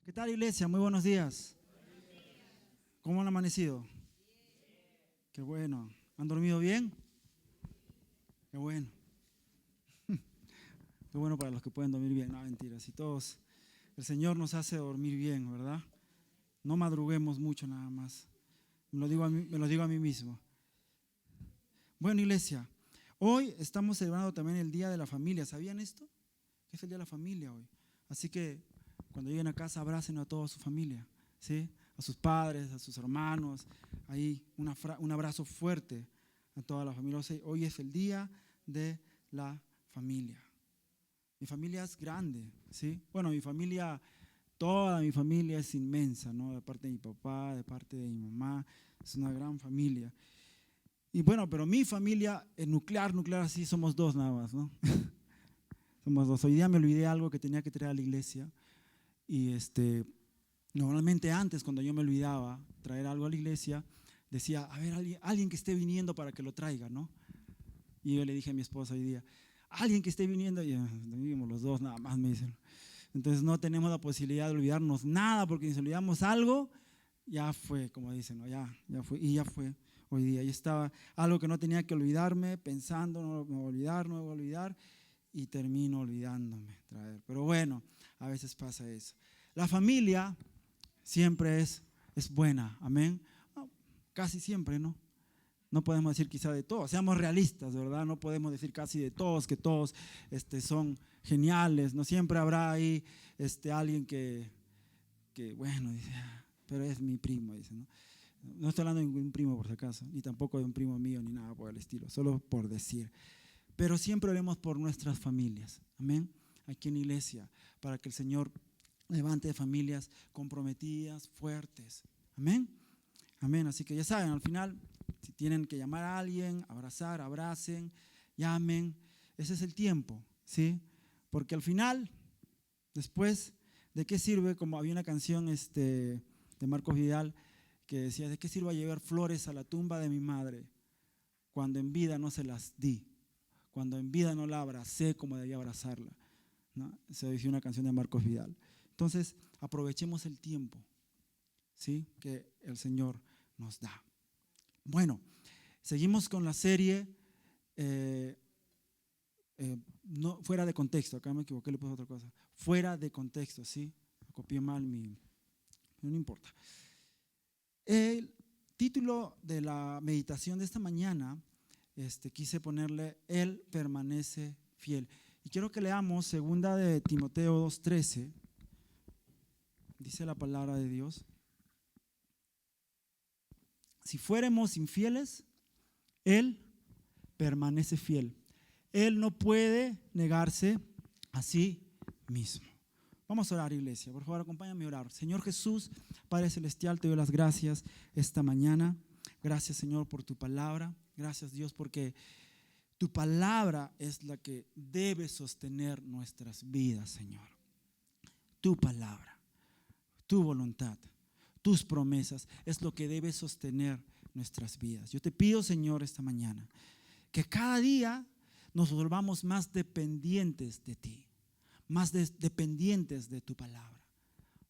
¿Qué tal, iglesia? Muy buenos días. ¿Cómo han amanecido? Qué bueno. ¿Han dormido bien? Qué bueno. Qué bueno para los que pueden dormir bien. No, mentiras. Y todos, el Señor nos hace dormir bien, ¿verdad? No madruguemos mucho nada más. Me lo digo a mí mismo. Bueno, iglesia, hoy estamos celebrando también el Día de la Familia. ¿Sabían esto? Que es el Día de la Familia hoy. Así que cuando lleguen a casa, abracen a toda su familia, ¿sí? A sus padres, a sus hermanos. Ahí un abrazo fuerte a toda la familia. O sea, hoy es el Día de la Familia. Mi familia es grande, ¿sí? Bueno, toda mi familia es inmensa, ¿no? De parte de mi papá, de parte de mi mamá, es una gran familia. Y bueno, pero mi familia, nuclear, sí, somos dos nada más, ¿no? Somos dos. Hoy día me olvidé algo que tenía que traer a la iglesia y normalmente antes cuando yo me olvidaba traer algo a la iglesia, decía, a ver, alguien que esté viniendo para que lo traiga, ¿no? Y yo le dije a mi esposa hoy día, alguien que esté viniendo, y vivimos los dos nada más, me dicen. Entonces no tenemos la posibilidad de olvidarnos nada, porque si nos olvidamos algo, ya fue, como dicen, ¿no? Ya fue, y ya fue hoy día. Y estaba algo que no tenía que olvidarme, pensando, no me voy a olvidar, no me voy a olvidar, y termino olvidándome traer. Pero bueno, a veces pasa eso. La familia siempre es buena, amén. No, casi siempre, ¿no? No podemos decir quizá de todos, seamos realistas, ¿verdad? No podemos decir casi de todos, que todos son geniales, no siempre habrá ahí alguien que bueno, dice, pero es mi primo, dice, ¿no? No estoy hablando de ningún primo por si acaso, ni tampoco de un primo mío, ni nada por el estilo, solo por decir. Pero siempre oremos por nuestras familias, amén, aquí en la iglesia, para que el Señor levante familias comprometidas, fuertes, amén, amén. Así que ya saben, al final, si tienen que llamar a alguien, abrazar, abracen, llamen, ese es el tiempo, ¿sí? Porque al final, después, ¿de qué sirve? Como había una canción de Marcos Vidal que decía, ¿de qué sirve llevar flores a la tumba de mi madre cuando en vida no se las di? Cuando en vida no la abracé como debía abrazarla, ¿no? Se dice una canción de Marcos Vidal. Entonces, aprovechemos el tiempo, ¿sí? Que el Señor nos da. Bueno, seguimos con la serie no, fuera de contexto. Acá me equivoqué, le puse otra cosa. Fuera de contexto, ¿sí? Copié mal no importa. El título de la meditación de esta mañana quise ponerle Él permanece fiel. Y quiero que leamos 2 de Timoteo 2:13. Dice la palabra de Dios. Si fuéramos infieles, Él permanece fiel. Él no puede negarse a sí mismo. Vamos a orar, iglesia. Por favor, acompáñame a orar. Señor Jesús, Padre Celestial, te doy las gracias esta mañana. Gracias, Señor, por tu palabra. Gracias, Dios, porque tu palabra es la que debe sostener nuestras vidas, Señor. Tu palabra, tu voluntad, tus promesas es lo que debe sostener nuestras vidas. Yo te pido, Señor, esta mañana, que cada día nos volvamos más dependientes de ti, más dependientes de tu palabra,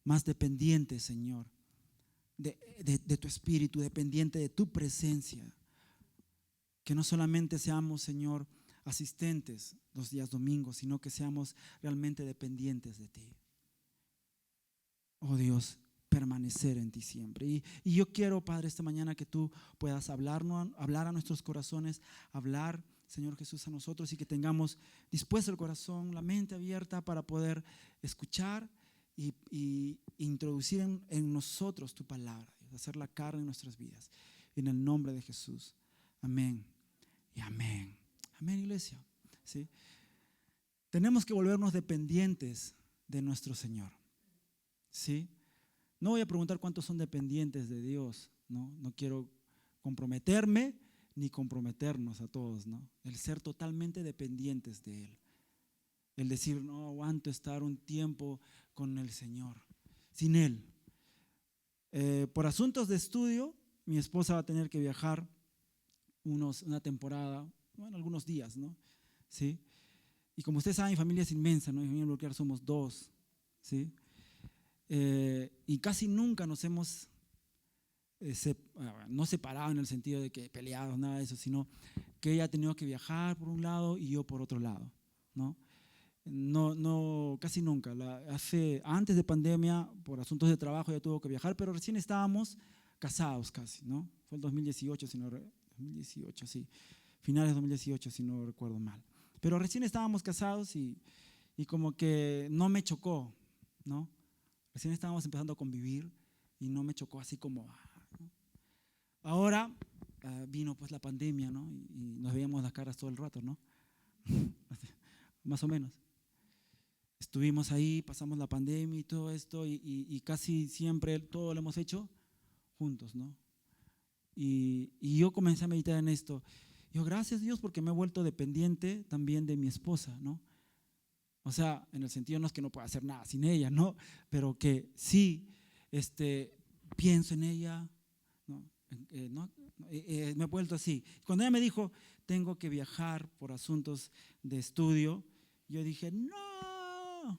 más dependientes, Señor, de tu espíritu, dependiente de tu presencia. Que no solamente seamos, Señor, asistentes los días domingos, sino que seamos realmente dependientes de ti. Oh Dios, permanecer en ti siempre. Y yo quiero, Padre, esta mañana que tú puedas hablar a nuestros corazones, hablar, Señor Jesús, a nosotros, y que tengamos dispuesto el corazón, la mente abierta para poder escuchar y introducir en nosotros tu palabra, hacer la carne en nuestras vidas. En el nombre de Jesús. Amén y amén. Amén, iglesia. ¿Sí? Tenemos que volvernos dependientes de nuestro Señor. ¿Sí? No voy a preguntar cuántos son dependientes de Dios, ¿no? No quiero comprometerme ni comprometernos a todos, ¿no? El ser totalmente dependientes de Él. El decir, no aguanto estar un tiempo con el Señor, sin Él. Por asuntos de estudio, mi esposa va a tener que viajar una temporada, bueno, algunos días, ¿no? ¿Sí? Y como ustedes saben, mi familia es inmensa, ¿no? Mi familia nuclear somos 2, ¿sí? y casi nunca nos hemos no separado en el sentido de que peleados, nada de eso, sino que ella ha tenido que viajar por un lado y yo por otro lado, ¿no? No, casi nunca. Antes de pandemia, por asuntos de trabajo, ella tuvo que viajar, pero recién estábamos casados casi, ¿no? Fue el 2018, 2018, sí, finales de 2018, si no recuerdo mal. Pero recién estábamos casados y como que no me chocó, ¿no? Recién estábamos empezando a convivir y no me chocó así como, ¿no? Ahora vino pues la pandemia, ¿no? Y nos veíamos las caras todo el rato, ¿no? Más o menos. Estuvimos ahí, pasamos la pandemia y todo esto y casi siempre todo lo hemos hecho juntos, ¿no? Y yo comencé a meditar en esto. Yo, gracias a Dios porque me he vuelto dependiente también de mi esposa, ¿no? O sea, en el sentido no es que no pueda hacer nada sin ella, ¿no? Pero que sí, pienso en ella, ¿no? Me he vuelto así. Cuando ella me dijo, tengo que viajar por asuntos de estudio, yo dije, no,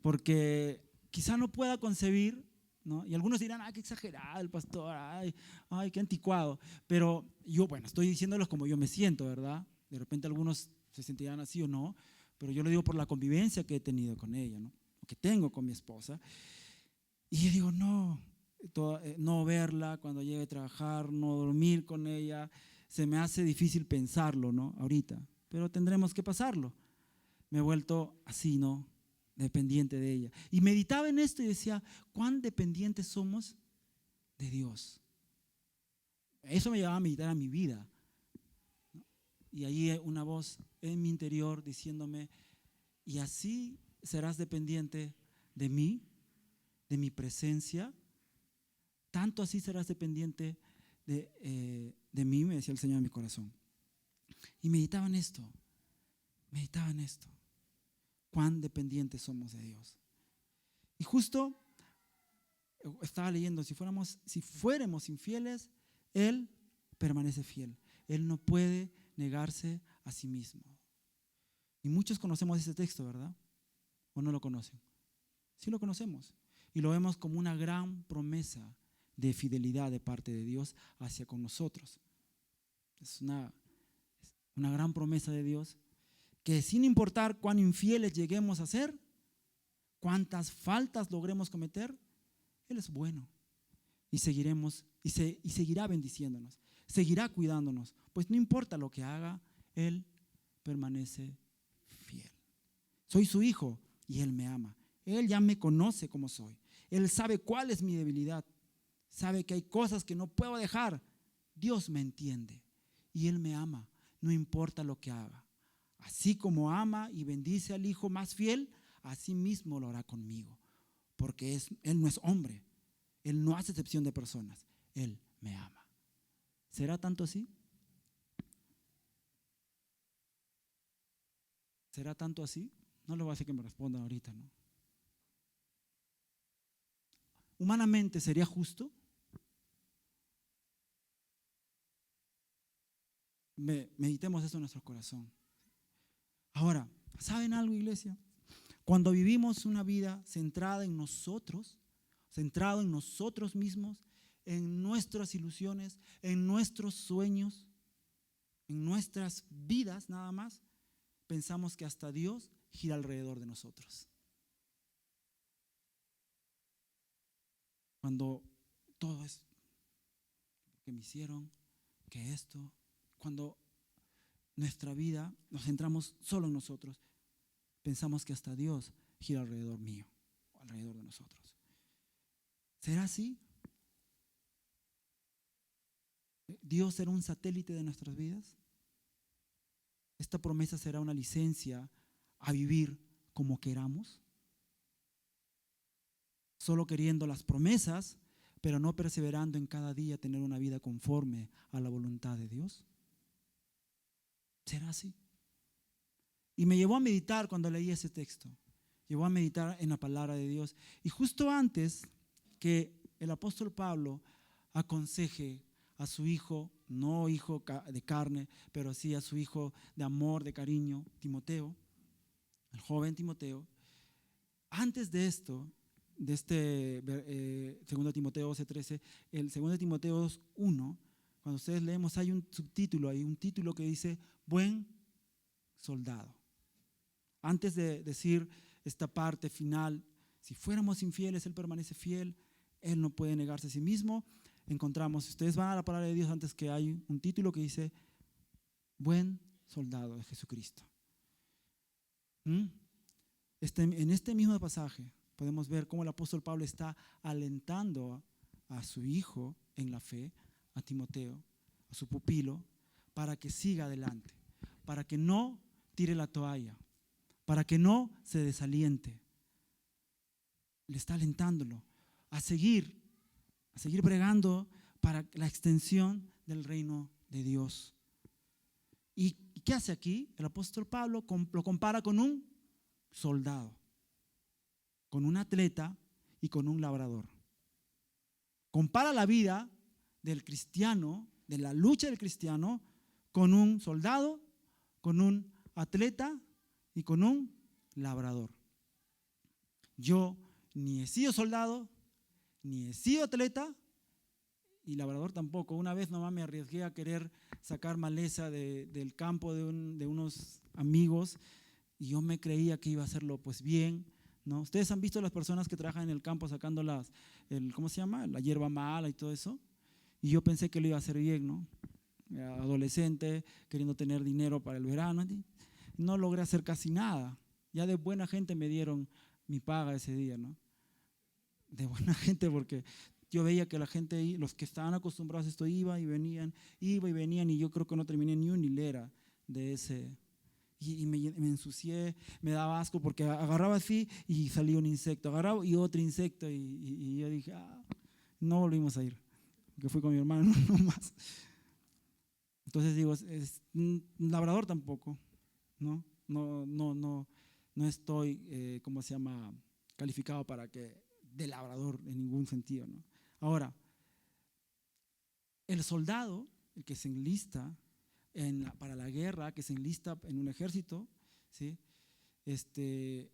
porque quizá no pueda concebir, ¿no? Y algunos dirán, qué exagerado el pastor, ay, qué anticuado. Pero yo, bueno, estoy diciéndolos como yo me siento, ¿verdad? De repente algunos se sentirán así o no, pero yo lo digo por la convivencia que he tenido con ella, ¿no? Que tengo con mi esposa. Y yo digo, no verla cuando llegue a trabajar, no dormir con ella, se me hace difícil pensarlo, ¿no? Ahorita, pero tendremos que pasarlo. Me he vuelto así, ¿no? Dependiente de ella. Y meditaba en esto y decía, ¿cuán dependientes somos de Dios? Eso me llevaba a meditar a mi vida. Y ahí una voz en mi interior diciéndome, ¿y así serás dependiente de mí, de mi presencia? ¿Tanto así serás dependiente de mí? Me decía el Señor en mi corazón. Y meditaba en esto. Cuán dependientes somos de Dios. Y justo estaba leyendo, si fuéramos infieles, Él permanece fiel. Él no puede negarse a sí mismo. Y muchos conocemos ese texto, ¿verdad? ¿O no lo conocen? Sí lo conocemos. Y lo vemos como una gran promesa de fidelidad de parte de Dios hacia con nosotros. Es una gran promesa de Dios que sin importar cuán infieles lleguemos a ser, cuántas faltas logremos cometer, Él es bueno y seguirá bendiciéndonos, seguirá cuidándonos, pues no importa lo que haga, Él permanece fiel. Soy su hijo y Él me ama. Él ya me conoce como soy. Él sabe cuál es mi debilidad. Sabe que hay cosas que no puedo dejar. Dios me entiende y Él me ama, no importa lo que haga. Así como ama y bendice al hijo más fiel, así mismo lo hará conmigo. Porque Él no es hombre. Él no hace excepción de personas. Él me ama. ¿Será tanto así? ¿Será tanto así? No le voy a decir que me respondan ahorita, ¿no? ¿Humanamente sería justo? Meditemos eso en nuestro corazón. Ahora, ¿saben algo, iglesia? Cuando vivimos una vida centrada en nosotros, centrado en nosotros mismos, en nuestras ilusiones, en nuestros sueños, en nuestras vidas nada más, pensamos que hasta Dios gira alrededor de nosotros. Cuando todo es que me hicieron, que esto, cuando nuestra vida nos centramos solo en nosotros, pensamos que hasta Dios gira alrededor mío, alrededor de nosotros. ¿Será así? ¿Dios será un satélite de nuestras vidas? ¿Esta promesa será una licencia a vivir como queramos? Solo queriendo las promesas, pero no perseverando en cada día tener una vida conforme a la voluntad de Dios. ¿Será así? Y me llevó a meditar cuando leí ese texto. Llevó a meditar en la palabra de Dios. Y justo antes que el apóstol Pablo aconseje a su hijo, no hijo de carne, pero sí a su hijo de amor, de cariño, Timoteo, el joven Timoteo, antes de esto, de este 2 Timoteo 12:13, el 2 Timoteo 2:1, cuando ustedes leemos hay un subtítulo, hay un título que dice buen soldado. Antes de decir esta parte final, si fuéramos infieles, Él permanece fiel, Él no puede negarse a sí mismo. Encontramos, si ustedes van a la palabra de Dios, antes que hay un título que dice buen soldado de Jesucristo. En este mismo pasaje podemos ver cómo el apóstol Pablo está alentando a su hijo en la fe, a Timoteo, a su pupilo, para que siga adelante, para que no tire la toalla, para que no se desaliente. Le está alentándolo a seguir bregando para la extensión del reino de Dios. ¿Y qué hace aquí? El apóstol Pablo lo compara con un soldado, con un atleta y con un labrador. Compara la vida del cristiano, de la lucha del cristiano, con un soldado, con un atleta y con un labrador. Yo ni he sido soldado, ni he sido atleta y labrador tampoco. Una vez nomás me arriesgué a querer sacar maleza del campo de unos amigos y yo me creía que iba a hacerlo pues bien, ¿no? Ustedes han visto las personas que trabajan en el campo sacando ¿cómo se llama? La hierba mala y todo eso. Y yo pensé que lo iba a hacer bien, ¿no? Era adolescente, queriendo tener dinero para el verano. No logré hacer casi nada. Ya de buena gente me dieron mi paga ese día, ¿no? De buena gente, porque yo veía que la gente, los que estaban acostumbrados a esto, iba y venían, y yo creo que no terminé ni una hilera de ese. Y me ensucié, me daba asco porque agarraba así y salía un insecto, agarraba y otro insecto y yo dije, no volvimos a ir, porque fui con mi hermano, no más. Entonces digo, un labrador tampoco, no estoy, ¿cómo se llama?, calificado para que de labrador en ningún sentido, ¿no? Ahora, el soldado, el que se enlista para la guerra, que se enlista en un ejército, ¿sí? Se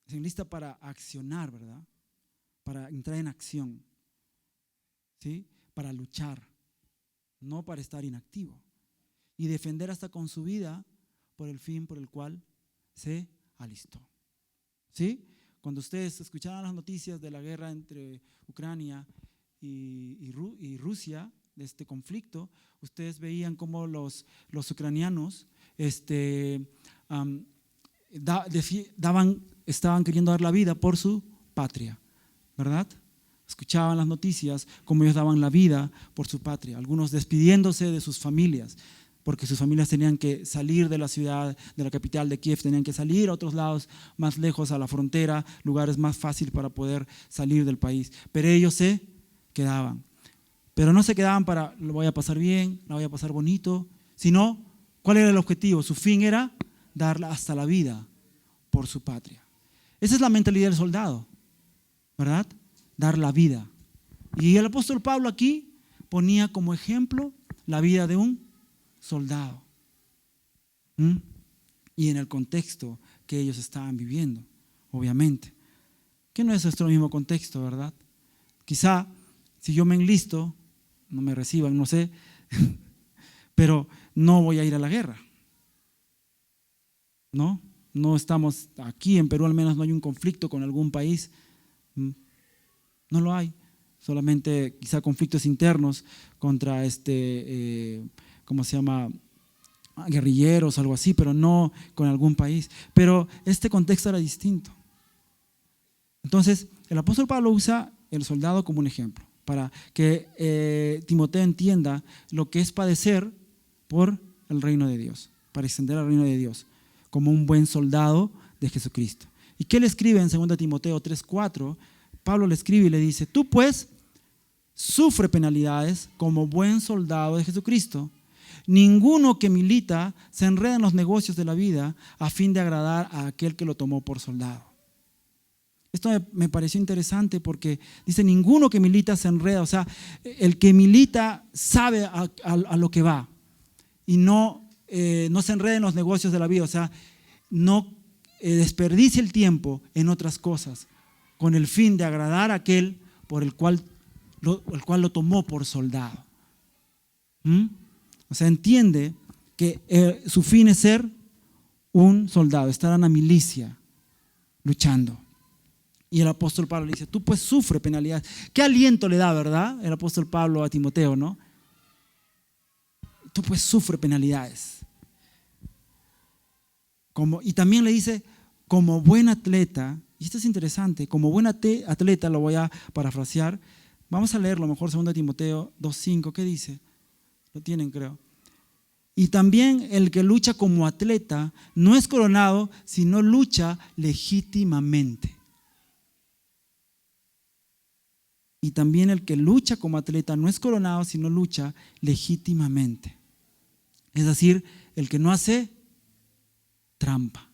enlista para accionar, ¿verdad? Para entrar en acción, ¿sí? Para luchar, no para estar inactivo. Y defender hasta con su vida por el fin por el cual se alistó, ¿sí? Cuando ustedes escuchaban las noticias de la guerra entre Ucrania y Rusia, de este conflicto, ustedes veían cómo los ucranianos estaban queriendo dar la vida por su patria, ¿verdad? Escuchaban las noticias cómo ellos daban la vida por su patria, algunos despidiéndose de sus familias, porque sus familias tenían que salir de la ciudad, de la capital de Kiev, tenían que salir a otros lados más lejos, a la frontera, lugares más fáciles para poder salir del país. Pero ellos se quedaban. Pero no se quedaban para, lo voy a pasar bien, lo voy a pasar bonito, sino, ¿cuál era el objetivo? Su fin era dar hasta la vida por su patria. Esa es la mentalidad del soldado, ¿verdad? Dar la vida. Y el apóstol Pablo aquí ponía como ejemplo la vida de un soldado. Y en el contexto que ellos estaban viviendo, obviamente, que no es nuestro mismo contexto, ¿verdad? Quizá si yo me enlisto, no me reciban, no sé, pero no voy a ir a la guerra. No estamos aquí en Perú, al menos no hay un conflicto con algún país, no lo hay, solamente quizá conflictos internos contra ¿cómo se llama?, guerrilleros o algo así, pero no con algún país. Pero este contexto era distinto. Entonces, el apóstol Pablo usa el soldado como un ejemplo para que Timoteo entienda lo que es padecer por el reino de Dios, para extender el reino de Dios, como un buen soldado de Jesucristo. ¿Y qué le escribe en 2 Timoteo 3:4? Pablo le escribe y le dice: tú pues sufre penalidades como buen soldado de Jesucristo. Ninguno que milita se enreda en los negocios de la vida a fin de agradar a aquel que lo tomó por soldado. Esto me pareció interesante porque dice: ninguno que milita se enreda. O sea, el que milita sabe a lo que va y no se enreda en los negocios de la vida. O sea, no desperdicia el tiempo en otras cosas, con el fin de agradar a aquel por el cual lo tomó por soldado. O sea, entiende que su fin es ser un soldado, estar en la milicia, luchando. Y el apóstol Pablo le dice, tú pues sufre penalidades. ¿Qué aliento le da, verdad? El apóstol Pablo a Timoteo, ¿no? Tú pues sufre penalidades. Y también le dice, como buen atleta, y esto es interesante, como buen atleta, lo voy a parafrasear, vamos a leerlo mejor, 2 Timoteo 2:5, ¿qué dice? Lo tienen, creo. Y también el que lucha como atleta no es coronado, sino lucha legítimamente. Y también el que lucha como atleta no es coronado, sino lucha legítimamente. Es decir, el que no hace trampa.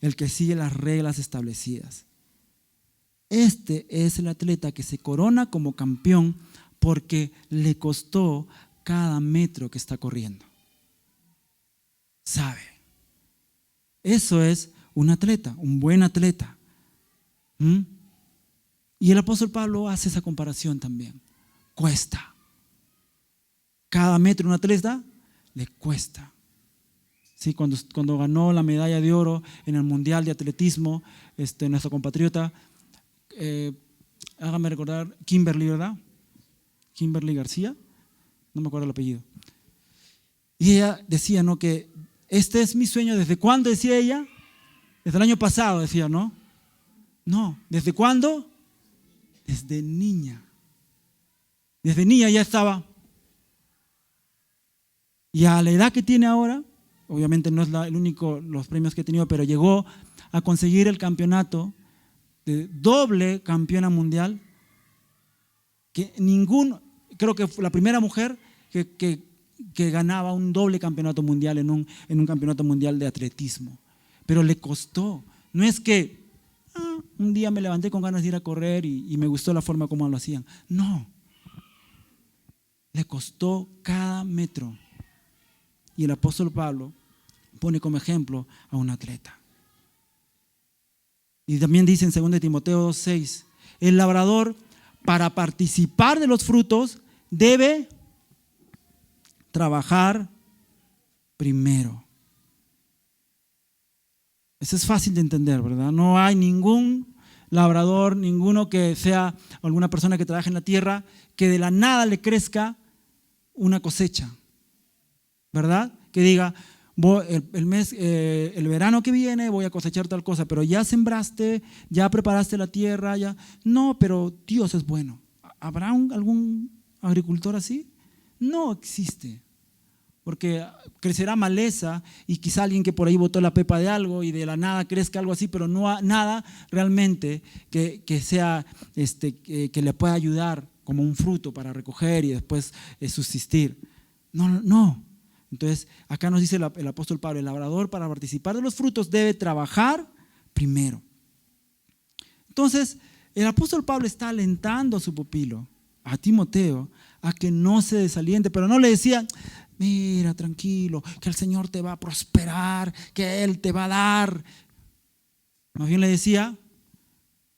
El que sigue las reglas establecidas. Este es el atleta que se corona como campeón porque le costó cada metro que está corriendo. Sabe. Eso es un atleta, un buen atleta. Y el apóstol Pablo hace esa comparación también. Cuesta. Cada metro un atleta le cuesta. Sí, cuando ganó la medalla de oro en el Mundial de Atletismo, nuestro compatriota, hágame recordar, Kimberly, ¿verdad? Kimberly García, no me acuerdo el apellido. Y ella decía, ¿no? Que este es mi sueño. ¿Desde cuándo decía ella? Desde el año pasado decía, ¿no? No, ¿desde cuándo? Desde niña. Desde niña ya estaba. Y a la edad que tiene ahora, obviamente no es el único, los premios que ha tenido, pero llegó a conseguir el campeonato de doble campeona mundial, que creo que fue la primera mujer que ganaba un doble campeonato mundial en un campeonato mundial de atletismo. Pero le costó. No es que un día me levanté con ganas de ir a correr y me gustó la forma como lo hacían. No. Le costó cada metro. Y el apóstol Pablo pone como ejemplo a un atleta. Y también dice en 2 Timoteo 2:6, el labrador para participar de los frutos debe trabajar primero. Eso es fácil de entender, ¿verdad? No hay ningún labrador, ninguno que sea alguna persona que trabaje en la tierra, que de la nada le crezca una cosecha, ¿verdad? Que diga, el verano que viene voy a cosechar tal cosa, pero ya sembraste, ya preparaste la tierra, ya. No, pero Dios es bueno. ¿Habrá algún agricultor así? No existe. Porque crecerá maleza y quizá alguien que por ahí botó la pepa de algo y de la nada crezca algo así, pero no nada realmente que sea que le pueda ayudar como un fruto para recoger y después subsistir. No. Entonces, acá nos dice el apóstol Pablo, el labrador para participar de los frutos debe trabajar primero. Entonces, el apóstol Pablo está alentando a su pupilo, a Timoteo, a que no se desaliente, pero no le decía, mira, tranquilo, que el Señor te va a prosperar, que Él te va a dar. Más bien le decía,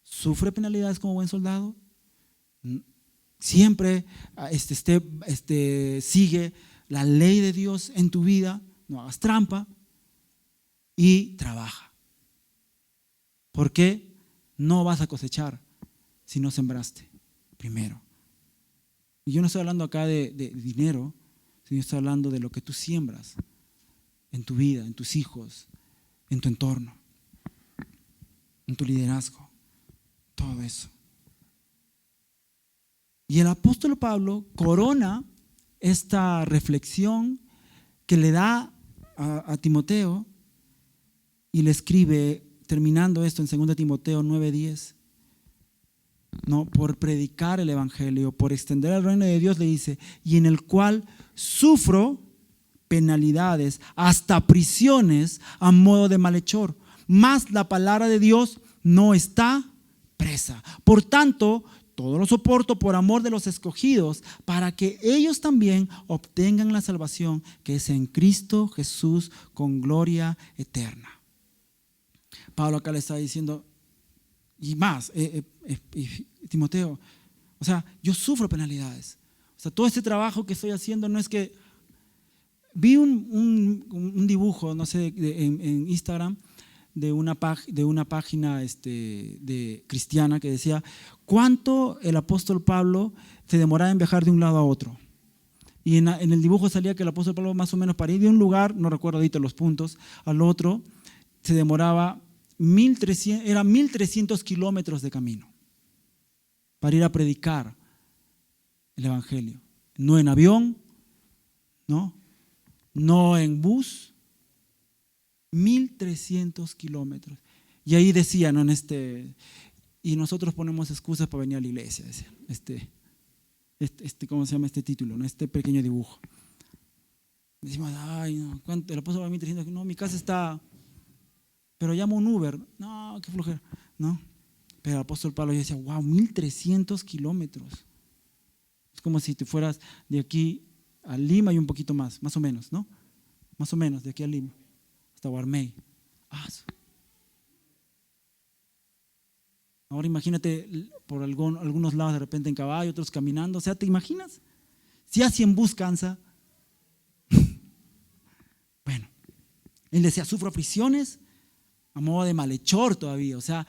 sufre penalidades como buen soldado, siempre sigue la ley de Dios en tu vida, no hagas trampa y trabaja. Porque no vas a cosechar si no sembraste primero. Y yo no estoy hablando acá de dinero, sino estoy hablando de lo que tú siembras en tu vida, en tus hijos, en tu entorno, en tu liderazgo, todo eso. Y el apóstol Pablo corona esta reflexión que le da a Timoteo y le escribe, terminando esto en 2 Timoteo 9:10, no, por predicar el evangelio, por extender el reino de Dios, le dice, y en el cual sufro penalidades, hasta prisiones a modo de malhechor, mas la palabra de Dios no está presa. Por tanto, todo lo soporto por amor de los escogidos, para que ellos también obtengan la salvación que es en Cristo Jesús con gloria eterna. Pablo acá le está diciendo, y más, Timoteo, o sea, yo sufro penalidades. O sea, todo este trabajo que estoy haciendo no es que... Vi un dibujo, no sé, en Instagram de una página de cristiana que decía cuánto el apóstol Pablo se demoraba en viajar de un lado a otro. Y en el dibujo salía que el apóstol Pablo más o menos para ir de un lugar, no recuerdo ahorita los puntos, al otro, se demoraba 1,300 kilómetros de camino para ir a predicar el evangelio. No en avión, no en bus, 1,300 kilómetros. Y ahí decía, ¿no? Y nosotros ponemos excusas para venir a la iglesia, decía, ¿cómo se llama este título? ¿No? Este pequeño dibujo. Decimos, ay, no, ¿cuánto? El apóstol va a 1,300, no, mi casa está, pero llamo un Uber, no, qué flojera, ¿no? Pero el apóstol Pablo decía, wow, 1,300 kilómetros. Es como si te fueras de aquí a Lima y un poquito más o menos, ¿no? Más o menos, de aquí a Lima, hasta Guarmey. Ahora imagínate por algunos lados de repente en caballo, otros caminando. O sea, ¿te imaginas? Si así en bus cansa. Bueno, él decía, sufro aflicciones a modo de malhechor todavía. O sea,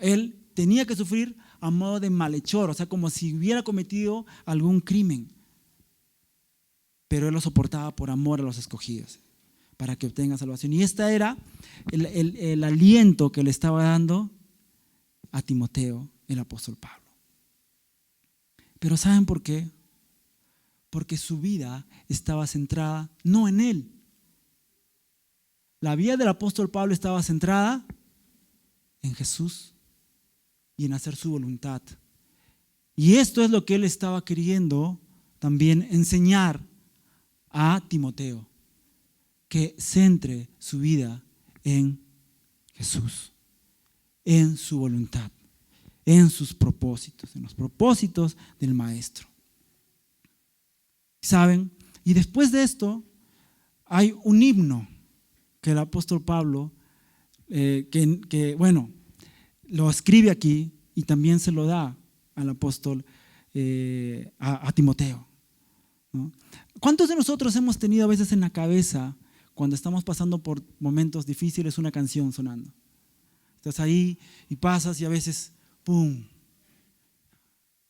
él tenía que sufrir a modo de malhechor, o sea, como si hubiera cometido algún crimen. Pero él lo soportaba por amor a los escogidos, para que obtengan salvación. Y este era el aliento que le estaba dando a Timoteo, el apóstol Pablo. Pero ¿saben por qué? Porque su vida estaba centrada no en él. La vida del apóstol Pablo estaba centrada en Jesús y en hacer su voluntad. Y esto es lo que él estaba queriendo también enseñar a Timoteo, que centre su vida en Jesús, en su voluntad, en sus propósitos, en los propósitos del Maestro. ¿Saben? Y después de esto hay un himno que el apóstol Pablo, lo escribe aquí y también se lo da al apóstol a Timoteo, ¿no? ¿Cuántos de nosotros hemos tenido a veces en la cabeza, cuando estamos pasando por momentos difíciles, una canción sonando? Estás ahí y pasas y a veces, ¡pum!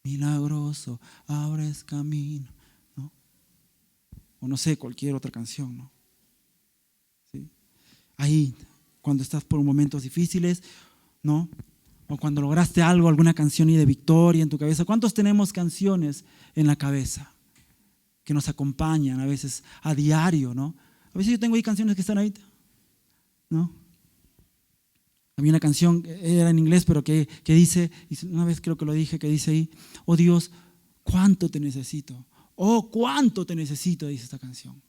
Milagroso, abres camino, ¿no? O no sé, cualquier otra canción, ¿no? ¿Sí? Ahí, cuando estás por momentos difíciles, ¿no? O cuando lograste algo, alguna canción y de victoria en tu cabeza. ¿Cuántos tenemos canciones en la cabeza que nos acompañan a veces a diario, ¿no? A veces yo tengo ahí canciones que están ahí, ¿no? Había una canción, era en inglés, pero que dice, una vez creo que lo dije, que dice ahí, oh Dios, cuánto te necesito. Oh, cuánto te necesito, dice esta canción.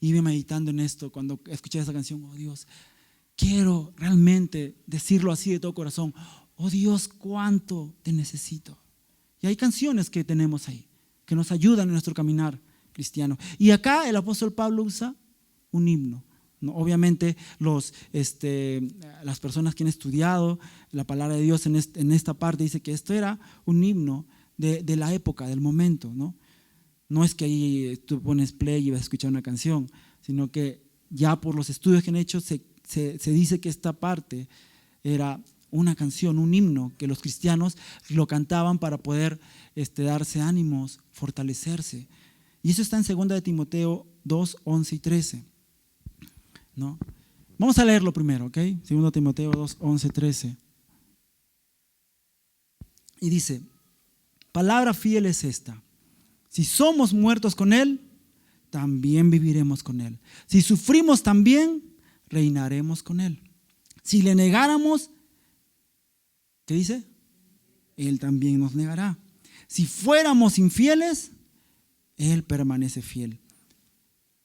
Y iba meditando en esto cuando escuché esa canción. Oh Dios, quiero realmente decirlo así de todo corazón. Oh Dios, cuánto te necesito. Y hay canciones que tenemos ahí, que nos ayudan en nuestro caminar cristiano. Y acá el apóstol Pablo usa un himno. ¿No? Obviamente las personas que han estudiado la palabra de Dios en esta parte dice que esto era un himno de la época, del momento, ¿no? No es que ahí tú pones play y vas a escuchar una canción, sino que ya por los estudios que han hecho se dice que esta parte era una canción, un himno que los cristianos lo cantaban para poder darse ánimos, fortalecerse. Y eso está en 2 de Timoteo 2, 11 y 13. ¿No? Vamos a leerlo primero, ¿ok? 2 Timoteo 2, 11, 13. Y dice, palabra fiel es esta: si somos muertos con Él, también viviremos con Él. Si sufrimos, también reinaremos con Él. Si le negáramos, ¿qué dice? Él también nos negará. Si fuéramos infieles, Él permanece fiel.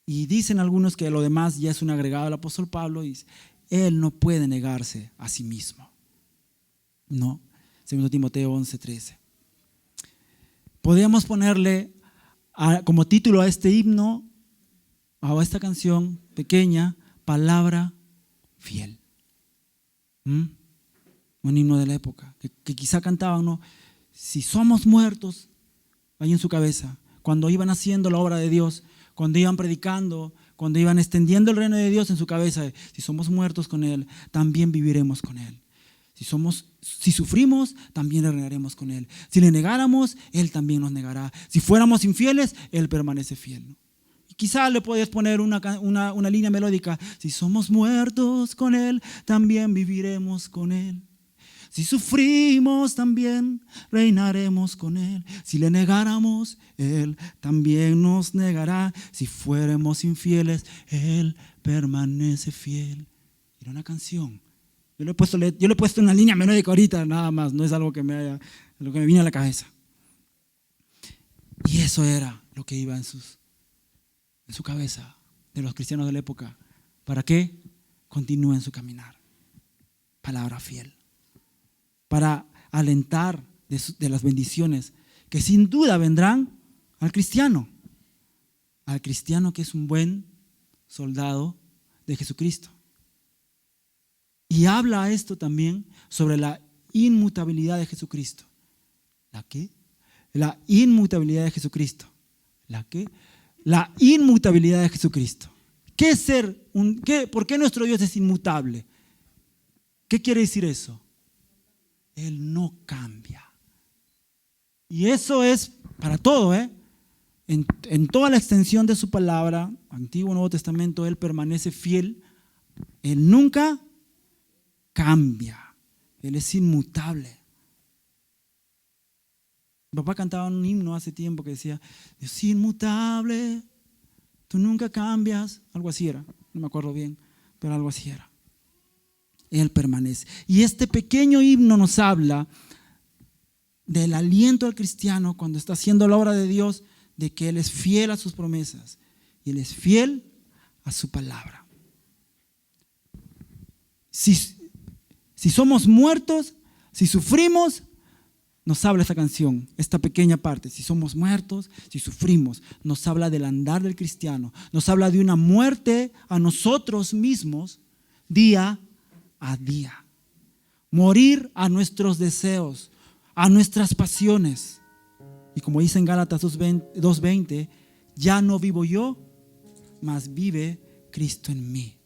Y dicen algunos que lo demás ya es un agregado del apóstol Pablo, y dice, él no puede negarse a sí mismo. No, 2 Timoteo 11:13. Podríamos ponerle como título a este himno, a esta canción pequeña, palabra fiel. Un himno de la época, que quizá cantaban, ¿no? Si somos muertos, ahí en su cabeza, cuando iban haciendo la obra de Dios, cuando iban predicando, cuando iban extendiendo el reino de Dios en su cabeza, si somos muertos con Él, también viviremos con Él. Si sufrimos, también le reinaremos con Él. Si le negáramos, Él también nos negará. Si fuéramos infieles, Él permanece fiel, ¿no? Y quizá le podías poner una línea melódica. Si somos muertos con Él, también viviremos con Él. Si sufrimos, también reinaremos con Él. Si le negáramos, Él también nos negará. Si fuéramos infieles, Él permanece fiel. Era una canción. Yo le he puesto una línea melódica ahorita, nada más. No es algo que me vino a la cabeza. Y eso era lo que iba en su cabeza de los cristianos de la época. ¿Para qué? Continúen su caminar. Palabra fiel. Para alentar de las bendiciones que sin duda vendrán al cristiano que es un buen soldado de Jesucristo. Y habla esto también sobre la inmutabilidad de Jesucristo. ¿La qué? La inmutabilidad de Jesucristo. ¿La qué? La inmutabilidad de Jesucristo. ¿Por qué nuestro Dios es inmutable? ¿Qué quiere decir eso? Él no cambia. Y eso es para todo, en toda la extensión de su palabra, Antiguo y Nuevo Testamento, Él permanece fiel. Él nunca cambia. Él es inmutable. Mi papá cantaba un himno hace tiempo que decía: Dios inmutable, tú nunca cambias. Algo así era, no me acuerdo bien, pero algo así era. Él permanece. Y este pequeño himno nos habla del aliento al cristiano cuando está haciendo la obra de Dios, de que Él es fiel a sus promesas y Él es fiel a su palabra. Si somos muertos, si sufrimos, nos habla esta canción, esta pequeña parte. Si somos muertos, si sufrimos, nos habla del andar del cristiano, nos habla de una muerte a nosotros mismos día a día. Morir a nuestros deseos, a nuestras pasiones. Y como dice en Gálatas 2:20, ya no vivo yo, mas vive Cristo en mí.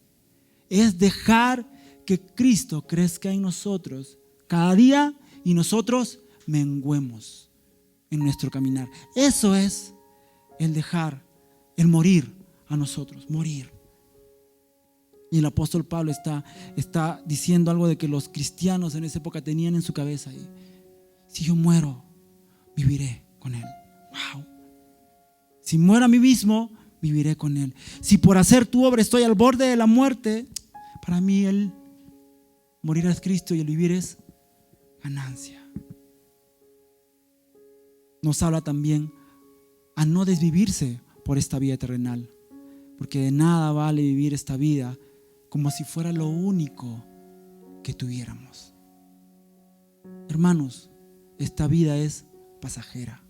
Es dejar que Cristo crezca en nosotros cada día y nosotros menguemos en nuestro caminar. Eso es el dejar, el morir a nosotros, morir. Y el apóstol Pablo está diciendo algo de que los cristianos en esa época tenían en su cabeza. Y si yo muero, viviré con Él. Wow. Si muero a mí mismo, viviré con Él. Si por hacer tu obra estoy al borde de la muerte, para mí el morir es Cristo y el vivir es ganancia. Nos habla también a no desvivirse por esta vida terrenal, porque de nada vale vivir esta vida como si fuera lo único que tuviéramos. Hermanos, esta vida es pasajera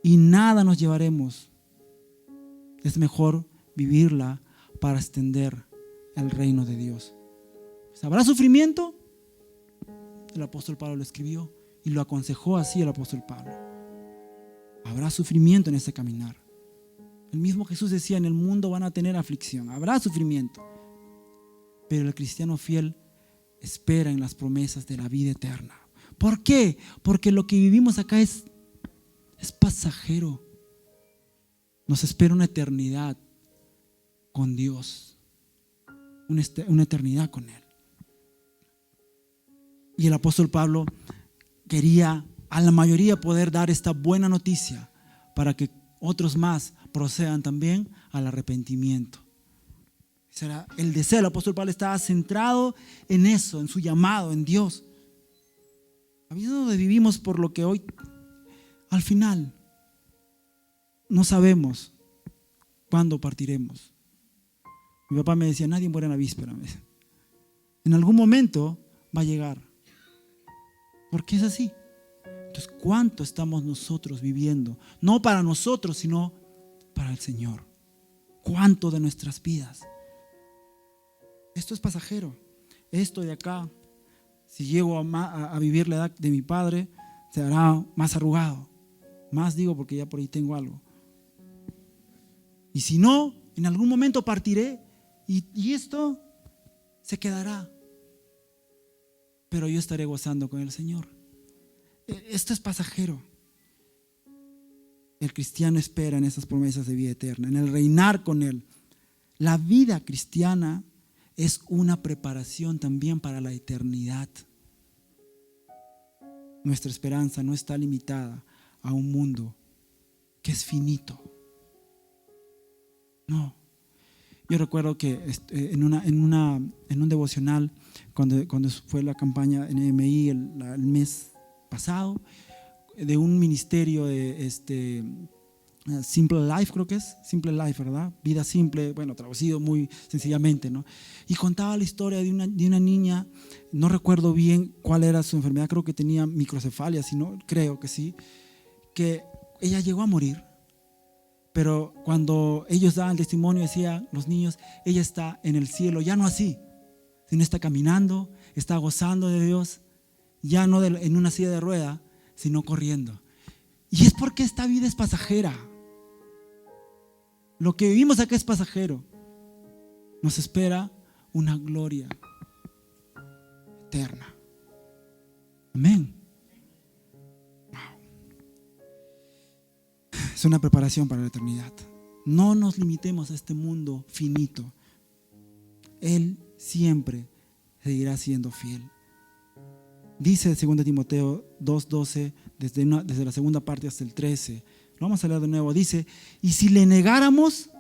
y nada nos llevaremos. Es mejor vivirla para extender el reino de Dios. ¿Habrá sufrimiento? El apóstol Pablo lo escribió y lo aconsejó así el apóstol Pablo. Habrá sufrimiento en ese caminar. El mismo Jesús decía: en el mundo van a tener aflicción, habrá sufrimiento. Pero el cristiano fiel espera en las promesas de la vida eterna. ¿Por qué? Porque lo que vivimos acá es pasajero. Nos espera una eternidad con Dios, una eternidad con Él. Y el apóstol Pablo quería a la mayoría poder dar esta buena noticia para que otros más procedan también al arrepentimiento. Ese era el deseo. El apóstol Pablo estaba centrado en eso, en su llamado, en Dios. A veces donde vivimos por lo que hoy, al final, no sabemos cuándo partiremos. Mi papá me decía: nadie muere en la víspera. En algún momento va a llegar. Porque es así. Entonces, ¿cuánto estamos nosotros viviendo? No para nosotros, sino para el Señor. ¿Cuánto de nuestras vidas? Esto es pasajero. esto de acá, si llego a vivir la edad de mi padre, se hará más arrugado. Más digo porque ya por ahí tengo algo. Y si no, en algún momento partiré y esto se quedará. Pero yo estaré gozando con el Señor. Esto es pasajero. El cristiano espera en esas promesas de vida eterna, en el reinar con Él. La vida cristiana es una preparación también para la eternidad. Nuestra esperanza no está limitada a un mundo que es finito. No. Yo recuerdo que en un devocional, cuando fue la campaña en EMI el mes pasado, de un ministerio de Simple Life, creo que es Simple Life, ¿verdad? Vida simple, bueno, traducido muy sencillamente, ¿no? Y contaba la historia de una niña, no recuerdo bien cuál era su enfermedad, creo que tenía microcefalia, creo que sí, que ella llegó a morir, pero cuando ellos daban testimonio, decían los niños, ella está en el cielo, ya no así, sino está caminando, está gozando de Dios, ya no en una silla de rueda, sino corriendo. Y es porque esta vida es pasajera. Lo que vivimos acá es pasajero. Nos espera una gloria eterna. Amén. Es una preparación para la eternidad. No nos limitemos a este mundo finito. Él siempre seguirá siendo fiel. Dice 2 Timoteo 2:12, desde la segunda parte hasta el 13. Lo vamos a leer de nuevo. Dice, y si le negáramos,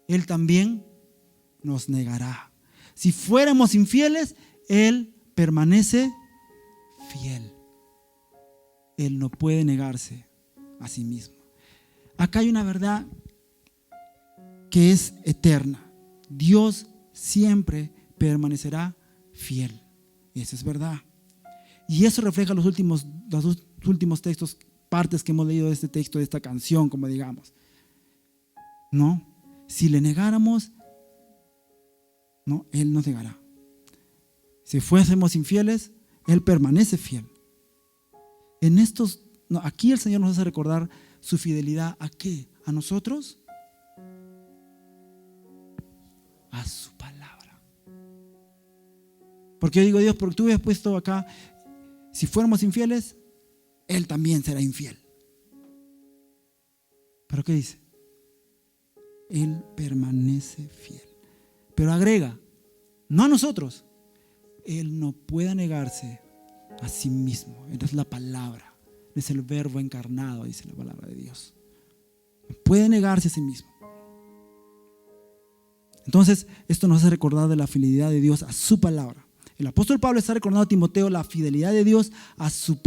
Él también nos negará. Si fuéramos infieles, Él permanece fiel. Él no puede negarse a sí mismo. Acá hay una verdad que es eterna. Dios siempre permanecerá fiel. Y eso es verdad. Y eso refleja los últimos textos, partes que hemos leído de este texto, de esta canción, como digamos. No, si le negáramos, no, Él nos negará. Si fuésemos infieles, Él permanece fiel. Aquí el Señor nos hace recordar su fidelidad. ¿A qué? ¿A nosotros? A su palabra. Porque yo digo, Dios, porque tú me has puesto acá, si fuéramos infieles, Él también será infiel. ¿Pero qué dice? Él permanece fiel. Pero agrega, no a nosotros. Él no puede negarse a sí mismo. Esa es la palabra. Es el verbo encarnado, dice la palabra de Dios. No puede negarse a sí mismo. Entonces, esto nos hace recordar de la fidelidad de Dios a su palabra. El apóstol Pablo está recordando a Timoteo la fidelidad de Dios a su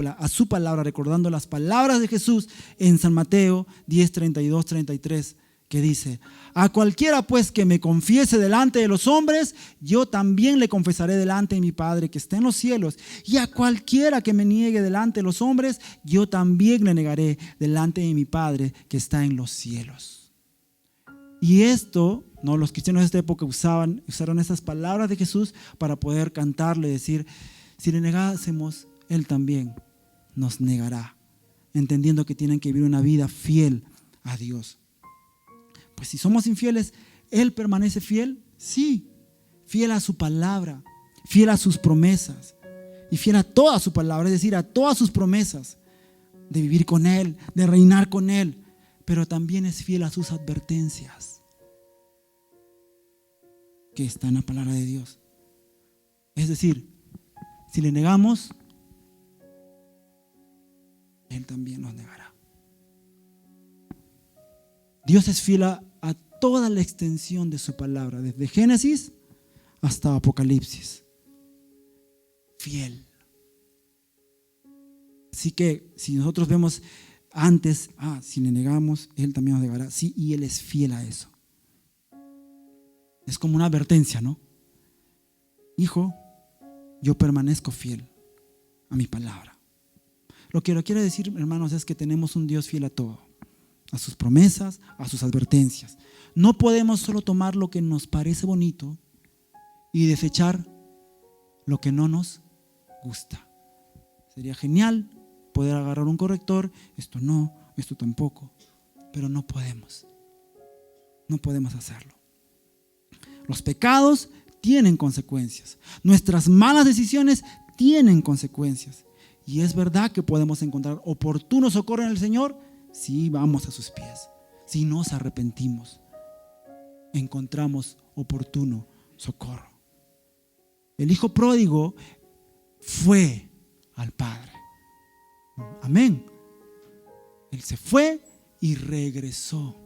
palabra, recordando las palabras de Jesús en San Mateo 10:32-33, que dice, a cualquiera pues que me confiese delante de los hombres, yo también le confesaré delante de mi Padre que está en los cielos. Y a cualquiera que me niegue delante de los hombres, yo también le negaré delante de mi Padre que está en los cielos. Y esto, ¿no? Los cristianos de esta época usaron esas palabras de Jesús para poder cantarle y decir, si le negásemos, Él también nos negará, entendiendo que tienen que vivir una vida fiel a Dios. Pues si somos infieles, Él permanece fiel, sí, fiel a su palabra, fiel a sus promesas y fiel a toda su palabra, es decir, a todas sus promesas de vivir con Él, de reinar con Él, pero también es fiel a sus advertencias que está en la palabra de Dios. Es decir, si le negamos, Él también nos negará. Dios es fiel a toda la extensión de su palabra, desde Génesis hasta Apocalipsis. Fiel. Así que si nosotros vemos antes, si le negamos, Él también nos negará. Sí, y Él es fiel a eso. Es como una advertencia, ¿no? Hijo, yo permanezco fiel a mi palabra. Lo que quiero decir, hermanos, es que tenemos un Dios fiel a todo, a sus promesas, a sus advertencias. No podemos solo tomar lo que nos parece bonito y desechar lo que no nos gusta. Sería genial poder agarrar un corrector, esto no, esto tampoco, pero no podemos. No podemos hacerlo. Los pecados tienen consecuencias. Nuestras malas decisiones tienen consecuencias. Y es verdad que podemos encontrar oportuno socorro en el Señor si vamos a sus pies, si nos arrepentimos. Encontramos oportuno socorro. El hijo pródigo fue al Padre. Amén. Él se fue y regresó.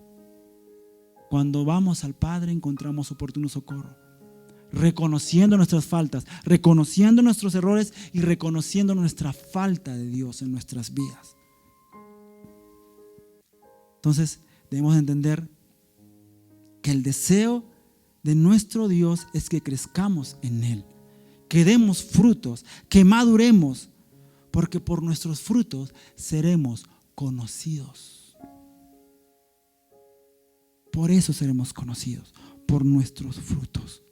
Cuando vamos al Padre encontramos oportuno socorro, reconociendo nuestras faltas, reconociendo nuestros errores y reconociendo nuestra falta de Dios en nuestras vidas. Entonces debemos entender que el deseo de nuestro Dios es que crezcamos en Él, que demos frutos, que maduremos, porque por nuestros frutos seremos conocidos. Por eso seremos conocidos, por nuestros frutos.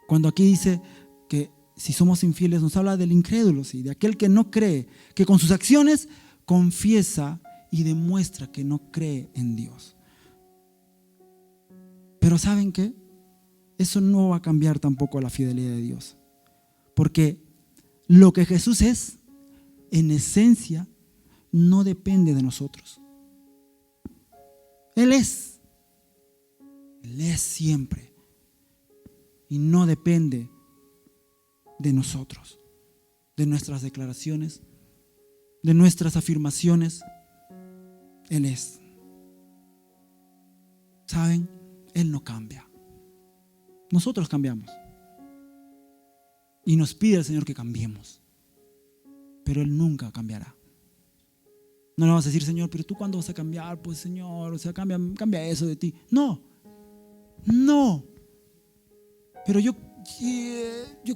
Cuando aquí dice que si somos infieles, nos habla del incrédulo, ¿sí? De aquel que no cree, que con sus acciones confiesa y demuestra que no cree en Dios. Pero ¿saben qué? Eso no va a cambiar tampoco la fidelidad de Dios. Porque lo que Jesús es, en esencia, no depende de nosotros. Él es siempre. Y no depende de nosotros, de nuestras declaraciones, de nuestras afirmaciones. Él es. ¿Saben? Él no cambia. Nosotros cambiamos. Y nos pide el Señor que cambiemos. Pero Él nunca cambiará. No le vamos a decir, Señor, pero tú ¿cuándo vas a cambiar? Pues Señor, o sea, cambia eso de ti. No. Pero yo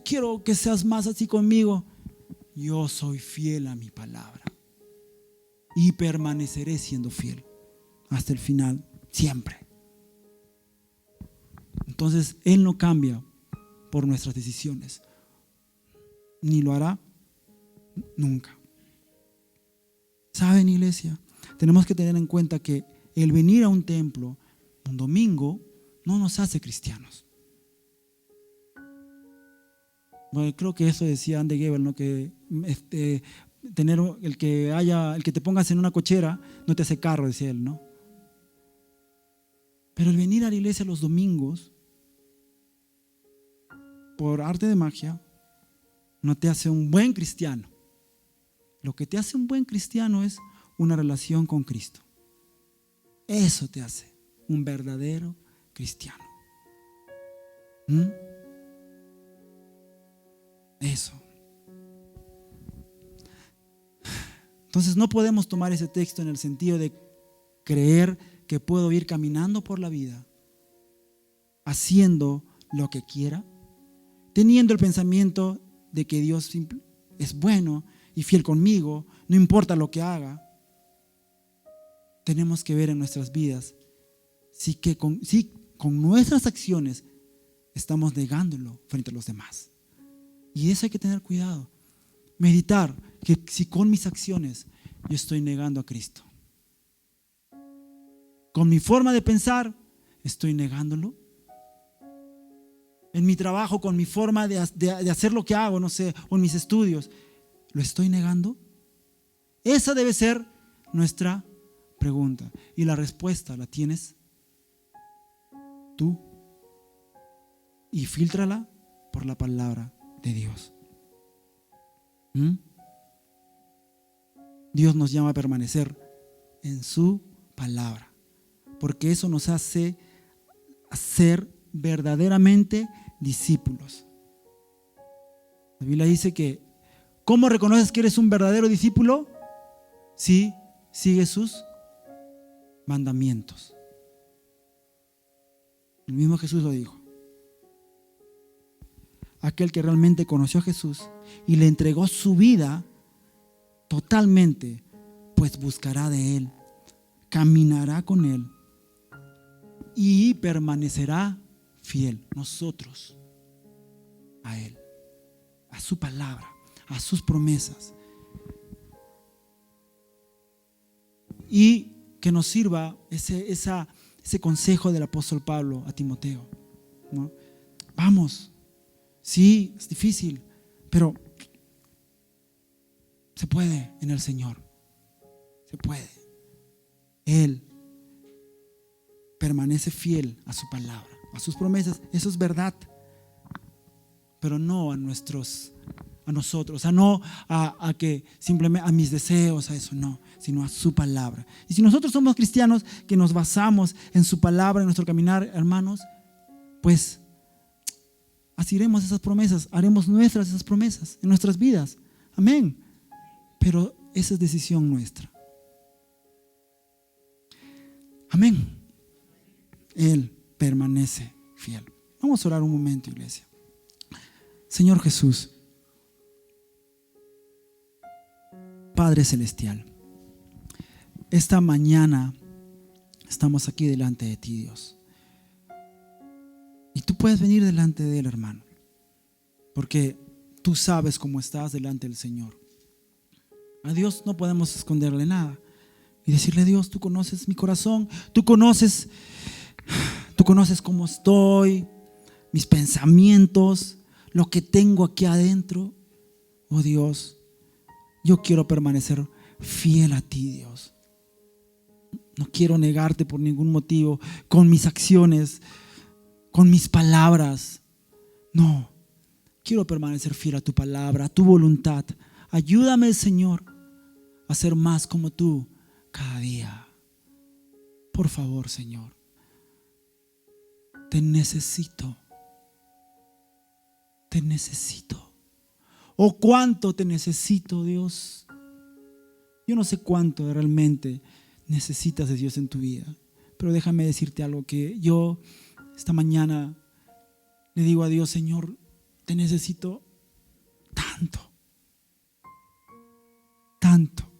quiero que seas más así conmigo. Yo soy fiel a mi palabra. Y permaneceré siendo fiel hasta el final, siempre. Entonces, Él no cambia por nuestras decisiones. Ni lo hará nunca. ¿Saben, iglesia? Tenemos que tener en cuenta que el venir a un templo un domingo no nos hace cristianos. Bueno, creo que eso decía Andy Gebel, ¿no? Que tener el que te pongas en una cochera no te hace carro, decía él, ¿no? Pero el venir a la iglesia los domingos, por arte de magia, no te hace un buen cristiano. Lo que te hace un buen cristiano es una relación con Cristo. Eso te hace un verdadero cristiano. Eso. Entonces no podemos tomar ese texto en el sentido de creer que puedo ir caminando por la vida haciendo lo que quiera, teniendo el pensamiento de que Dios es bueno y fiel conmigo, no importa lo que haga. Tenemos que ver en nuestras vidas si con nuestras acciones estamos negándolo frente a los demás. Y eso hay que tener cuidado. Meditar que si con mis acciones yo estoy negando a Cristo. Con mi forma de pensar estoy negándolo. En mi trabajo, con mi forma de hacer lo que hago, no sé, o en mis estudios, ¿lo estoy negando? Esa debe ser nuestra pregunta. Y la respuesta la tienes tú. Y fíltrala por la palabra de Dios. Dios nos llama a permanecer en su palabra, porque eso nos hace ser verdaderamente discípulos. La Biblia dice que ¿cómo reconoces que eres un verdadero discípulo? Si sigues sus mandamientos. El mismo Jesús lo dijo. Aquel que realmente conoció a Jesús y le entregó su vida totalmente, pues buscará de Él, caminará con Él y permanecerá fiel. Nosotros a Él, a su palabra, a sus promesas. Y que nos sirva ese consejo del apóstol Pablo a Timoteo, ¿no? Vamos, sí, es difícil, pero se puede en el Señor. Se puede. Él permanece fiel a su palabra, a sus promesas. Eso es verdad. Pero no a nosotros, o sea, no a que simplemente a mis deseos, a eso no, sino a su palabra. Y si nosotros somos cristianos que nos basamos en su palabra, en nuestro caminar, hermanos, pues asiremos esas promesas, haremos nuestras esas promesas en nuestras vidas. Amén. Pero esa es decisión nuestra. Amén. Él permanece fiel. Vamos a orar un momento, iglesia. Señor Jesús, Padre Celestial, esta mañana estamos aquí delante de ti, Dios. Y tú puedes venir delante de Él, hermano, porque tú sabes cómo estás delante del Señor. A Dios no podemos esconderle nada y decirle: Dios, tú conoces mi corazón, tú conoces cómo estoy, mis pensamientos, lo que tengo aquí adentro. Oh Dios, yo quiero permanecer fiel a ti, Dios. No quiero negarte por ningún motivo, con mis acciones, con mis palabras. No, quiero permanecer fiel a tu palabra, a tu voluntad. Ayúdame, Señor, a ser más como tú cada día. Por favor, Señor, te necesito. Te necesito. Oh, cuánto te necesito, Dios. Yo no sé cuánto realmente necesitas de Dios en tu vida, pero déjame decirte algo que yo esta mañana le digo a Dios: Señor, te necesito tanto, tanto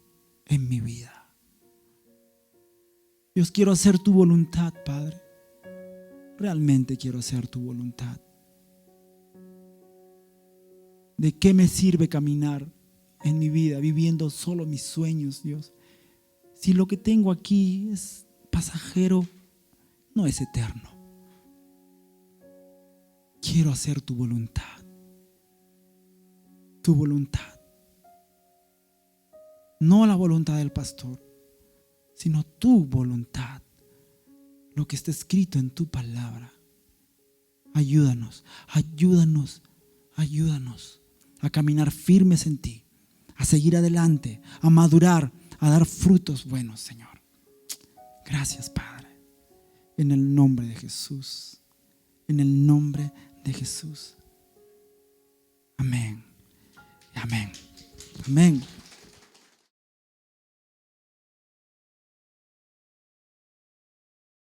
en mi vida. Dios, quiero hacer tu voluntad, Padre. Realmente quiero hacer tu voluntad. ¿De qué me sirve caminar en mi vida viviendo solo mis sueños, Dios? Si lo que tengo aquí es pasajero, no es eterno. Quiero hacer tu voluntad. Tu voluntad. No la voluntad del pastor, sino tu voluntad. Lo que está escrito en tu palabra. Ayúdanos, ayúdanos, ayúdanos a caminar firmes en ti, a seguir adelante, a madurar, a dar frutos buenos, Señor. Gracias, Padre. En el nombre de Jesús. En el nombre de Jesús. Amén. Amén. Amén.